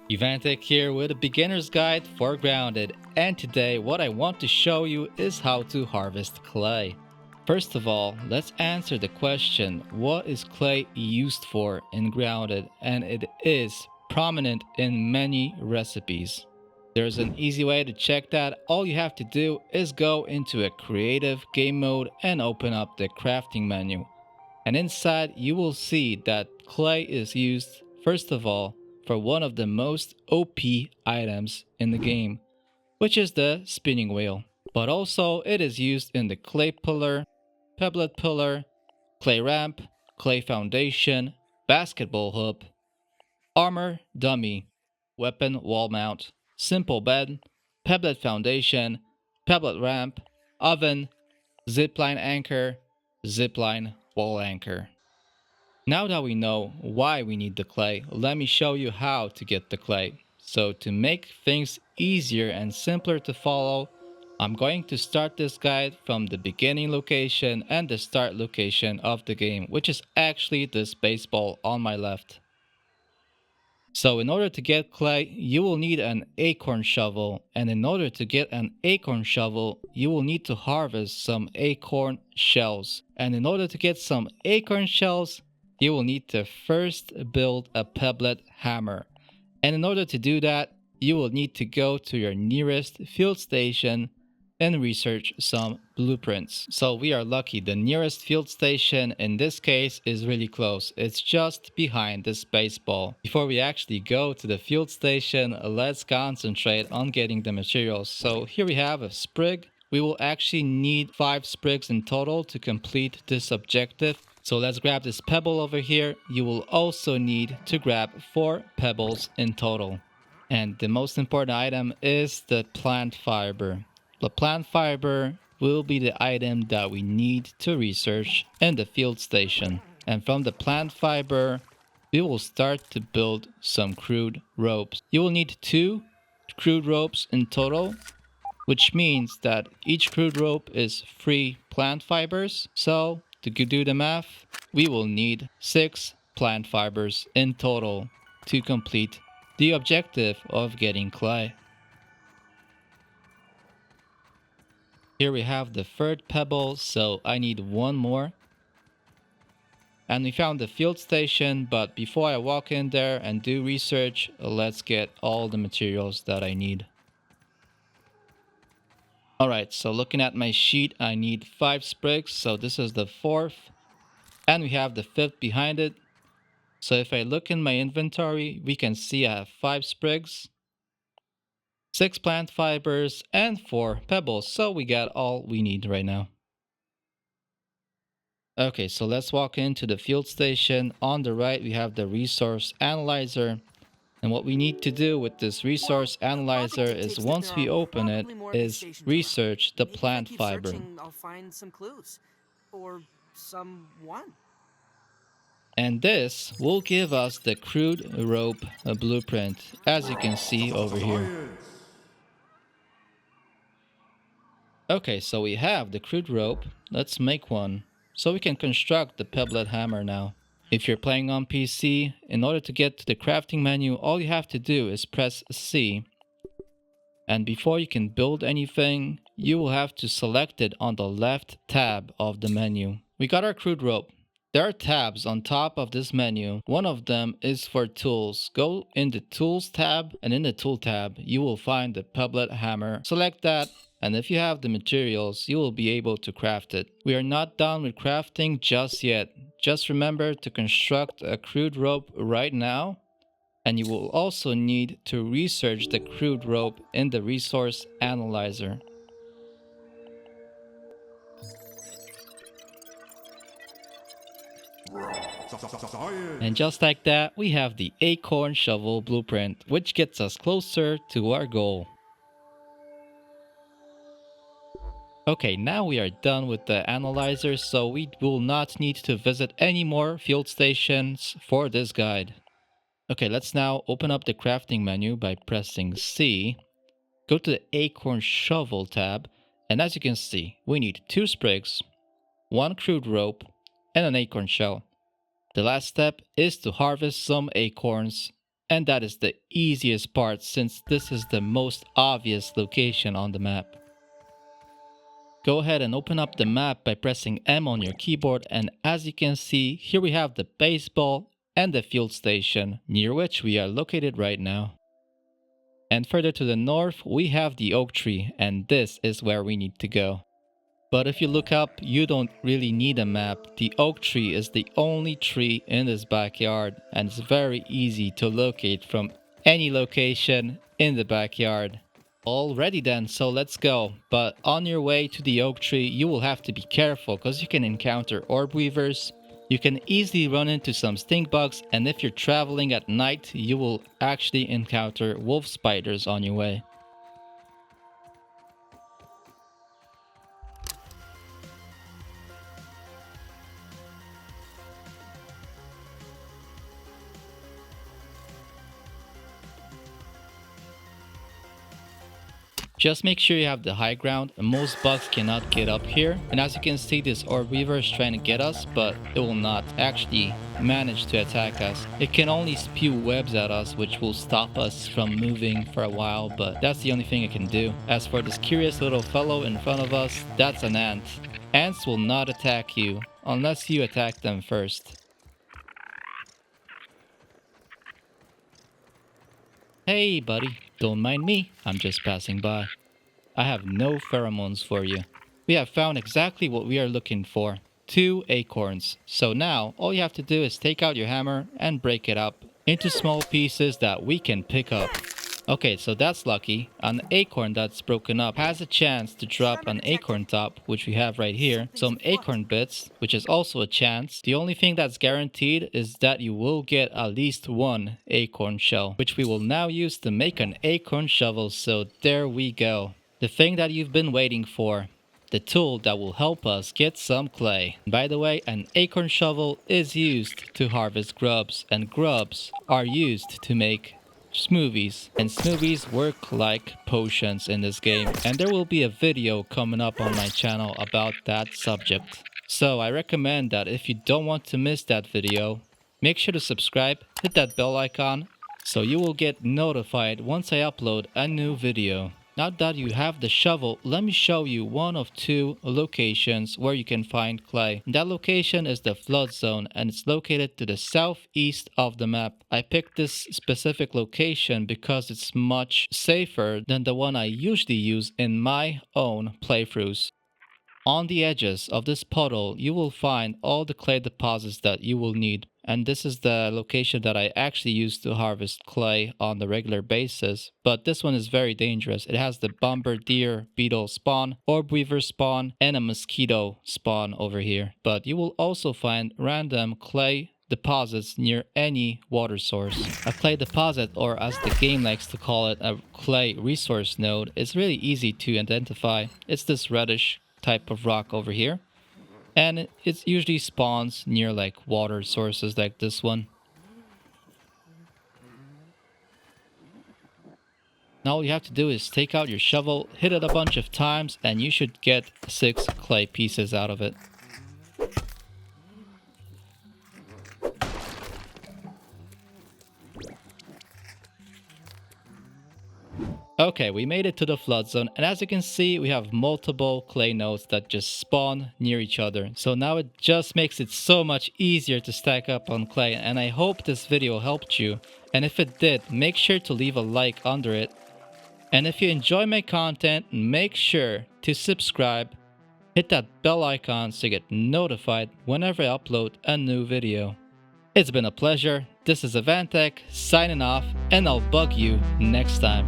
Evantic here with a beginner's guide for grounded, and today what I want to show you is how to harvest clay. First of all, let's answer the question, what is clay used for in grounded? And it is prominent in many recipes. There's an easy way to check that. All you have to do is go into a creative game mode and open up the crafting menu. And inside you will see that clay is used first of all for one of the most OP items in the game, which is the spinning wheel. But also it is used in the clay pillar, pebblet pillar, clay ramp, clay foundation, basketball hoop, armor dummy, weapon wall mount, simple bed, pebblet foundation, pebblet ramp, oven, zipline anchor, zipline wall anchor. Now that we know why we need the clay, let me show you how to get the clay. So to make things easier and simpler to follow, I'm going to start this guide from the beginning location and the start location of the game, which is actually this baseball on my left. So in order to get clay, you will need an acorn shovel, and in order to get an acorn shovel, you will need to harvest some acorn shells. And in order to get some acorn shells, you will need to first build a pebblet hammer. And in order to do that, you will need to go to your nearest field station and research some blueprints. So we are lucky, the nearest field station in this case is really close. It's just behind this baseball. Before we actually go to the field station, let's concentrate on getting the materials. So here we have a sprig. We will actually need 5 sprigs in total to complete this objective. So let's grab this pebble over here. You will also need to grab 4 pebbles in total. And the most important item is the plant fiber. The plant fiber will be the item that we need to research in the field station. And from the plant fiber, we will start to build some crude ropes. You will need 2 crude ropes in total, which means that each crude rope is 3 plant fibers. So to do the math, we will need 6 plant fibers in total to complete the objective of getting clay. Here we have the third pebble, so I need 1 more. And we found the field station, but before I walk in there and do research, let's get all the materials that I need. Alright, so looking at my sheet, I need 5 sprigs, so this is the 4th. And we have the 5th behind it. So if I look in my inventory, we can see I have 5 sprigs, 6 plant fibers, and 4 pebbles. So we got all we need right now. Okay, so let's walk into the field station. On the right, we have the resource analyzer. And what we need to do with this resource analyzer is once we open it, is research the plant fiber. I'll find some clues. Or someone. And this will give us the crude rope blueprint, as you can see over here. Okay, so we have the crude rope. Let's make one, so we can construct the pebblet hammer now. If you're playing on PC, in order to get to the crafting menu, all you have to do is press C. And before you can build anything, you will have to select it on the left tab of the menu. We got our crude rope. There are tabs on top of this menu. One of them is for tools. Go in the tools tab, and in the tool tab, you will find the pebblet hammer. Select that, and if you have the materials, you will be able to craft it. We are not done with crafting just yet. Just remember to construct a crude rope right now, and you will also need to research the crude rope in the resource analyzer. And just like that, we have the acorn shovel blueprint, which gets us closer to our goal. Okay, now we are done with the analyzer, so we will not need to visit any more field stations for this guide. Okay, let's now open up the crafting menu by pressing C. Go to the acorn shovel tab, and as you can see, we need 2 sprigs, 1 crude rope, and an acorn shell. The last step is to harvest some acorns And that is the easiest part since this is the most obvious location on the map. Go ahead and open up the map by pressing M on your keyboard, and as you can see, here we have the baseball and the fuel station, near which we are located right now. And further to the north, we have the oak tree, and this is where we need to go. But if you look up, you don't really need a map. The oak tree is the only tree in this backyard, and it's very easy to locate from any location in the backyard. Alrighty then, so let's go. But on your way to the oak tree, you will have to be careful because you can encounter orb weavers. You can easily run into some stink bugs, and if you're traveling at night, you will actually encounter wolf spiders on your way. Just make sure you have the high ground. Most bugs cannot get up here. And as you can see, this orb weaver is trying to get us, but it will not actually manage to attack us. It can only spew webs at us, which will stop us from moving for a while, but that's the only thing it can do. As for this curious little fellow in front of us, that's an ant. Ants will not attack you unless you attack them first. Hey buddy, don't mind me, I'm just passing by. I have no pheromones for you. We have found exactly what we are looking for. 2 acorns. So now, all you have to do is take out your hammer and break it up into small pieces that we can pick up. Okay, so that's lucky. An acorn that's broken up has a chance to drop an acorn top, which we have right here. Some acorn bits, which is also a chance. The only thing that's guaranteed is that you will get at least 1 acorn shell, which we will now use to make an acorn shovel. So there we go. The thing that you've been waiting for. The tool that will help us get some clay. By the way, an acorn shovel is used to harvest grubs, and grubs are used to make smoothies, and smoothies work like potions in this game, and there will be a video coming up on my channel about that subject. So I recommend that if you don't want to miss that video, make sure to subscribe, hit that bell icon, so you will get notified once I upload a new video. Now that you have the shovel, let me show you one of 2 locations where you can find clay. That location is the flood zone, and it's located to the southeast of the map. I picked this specific location because it's much safer than the one I usually use in my own playthroughs. On the edges of this puddle, you will find all the clay deposits that you will need. And this is the location that I actually use to harvest clay on the regular basis. But this one is very dangerous. It has the bombardier beetle spawn, orb weaver spawn, and a mosquito spawn over here. But you will also find random clay deposits near any water source. A clay deposit, or as the game likes to call it, a clay resource node, is really easy to identify. It's this reddish type of rock over here, and it usually spawns near like water sources like this one. Now all you have to do is take out your shovel, hit it a bunch of times, and you should get 6 clay pieces out of it. Okay, we made it to the flood zone, and as you can see, we have multiple clay nodes that just spawn near each other. So now it just makes it so much easier to stack up on clay, and I hope this video helped you. And if it did, make sure to leave a like under it. And if you enjoy my content, make sure to subscribe, hit that bell icon so you get notified whenever I upload a new video. It's been a pleasure. This is Avantech signing off, and I'll bug you next time.